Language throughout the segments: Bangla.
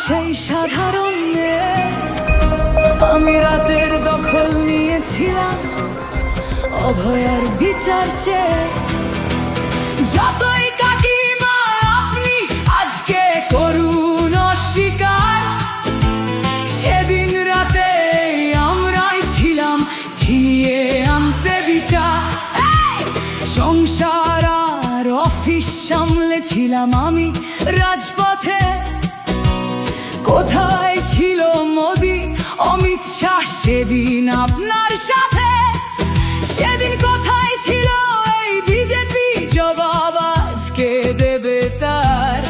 সেই সাধারণ মেয়ে। আমি রাতের দখল নিয়েছিলাম অভয়ার বিচার চেয়ে। যতই কাকিমা আপনি আজকে করুন অস্বীকার, সেদিন রাতে আমরাই ছিলাম ছিনিয়ে আনতে বিচার। সংসার আর অফিস সামলেছিলাম আমি রাজপথে। কোথায় ছিল মোদি অমিত শাহ সেদিন আপনার সাথে? সেদিন কোথায় ছিল এই বিজেপি? জবাব আজকে দেবে তার।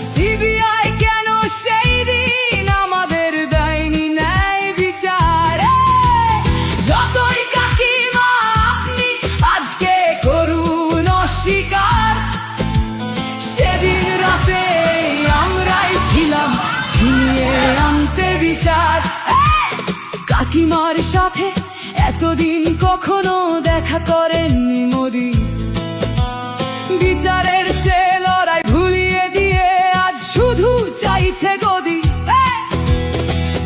সিবিআই কেন সেই দিন আমাদের দেয়নি ন্যায় বিচার? যতই কাকিমা আপনি আজকে করুন অস্বীকার, সেদিন রাতে আমরাই ছিলাম ছিনিয়ে আনতে বিচার। কাকিমার সাথে এতদিন কখনো দেখা করেননি মোদি। বিচারের সে লড়াই ভুলিয়ে দিয়ে আজ শুধু চাইছে গদি।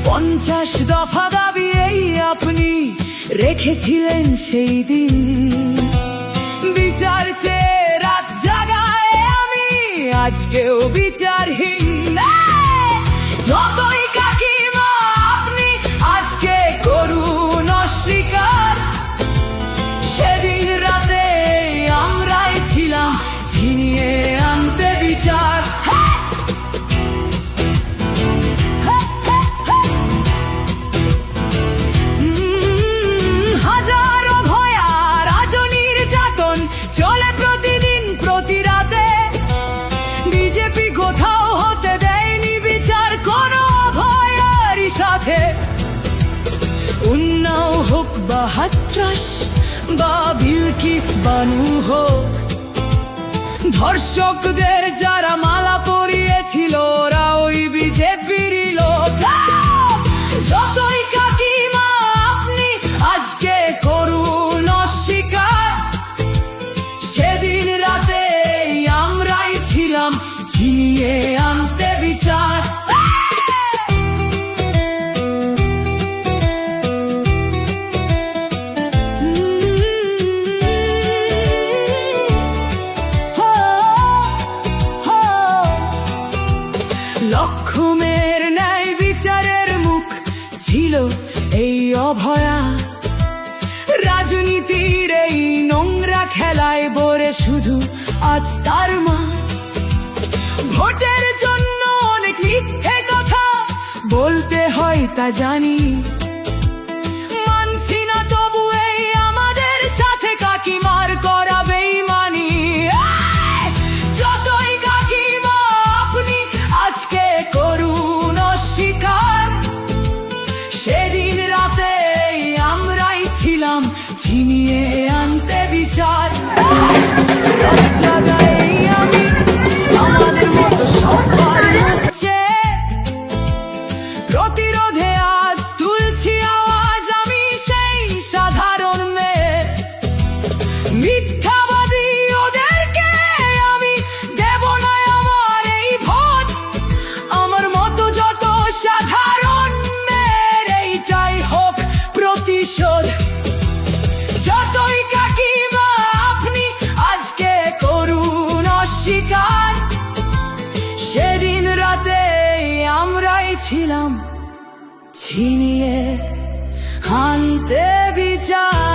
50 দফা দাবি এই আপনি রেখেছিলেন সেই দিন। বিচার চেয়ে রাত জাগায় আমি আজকেও বিচারহীন। যতই কাকিমা আপনি আজকে করুন অস্বীকার, সেদিন রাতে আমরাই ছিলাম ছিনিয়ে আনতে বিচার। হাজারো ভয়া রাজনীর যাতন চলে প্রতিদিন প্রতি রাতে। বিজেপি কোথাও হতে দেয়নি বিচার কোনো ভয়ারই সাথে। উন্নাও হোক বা হাতরাস বা বিলকিস বানু হোক, ধর্ষকদের যারা মালা পরিয়েছিল ওরা ওই বিজেপিরই লোক। যতই কাকিমা আপনি আজকে করুন অস্বীকার, সেদিন রাতে আমরাই ছিলাম ছিনিয়ে আনতে বিচার। লক্ষ্মণের ন্যায় বিচারের মুখ ছিল এই অভয়া। রাজনীতির এই নোংরা খেলায় বরে শুধু আজ তার মা। ভোটের জন্য অনেক মিথ্যে কথা বলতে হয় তা জানি, মানছি না তবু এই আমাদের সাথে কাকিমার করা বেইমানি। যতই কাকিমা আপনি আজকে করুন অস্বীকার, সেদিন রাতে আমরাই ছিলাম ছিনিয়ে আনতে বিচার। রাত জাগায় আমি আমাদের মতো সবার মুখ চেয়ে। প্রতিরোধে আজ তুলছি আওয়াজ আমি সেই সাধারণ মেয়ে। মিথ্যাবাদী ওদেরকে আমি দেব না আমার এই ভোট। আমার মতো যত সাধারণ মেয়ের এইটাই হোক প্রতিশোধ। যতই কাকিমা আপনি আজকে করুন অস্বীকার, সেদিন রাতে আমরাই ছিলাম ছিনিয়ে আনতে বিচার।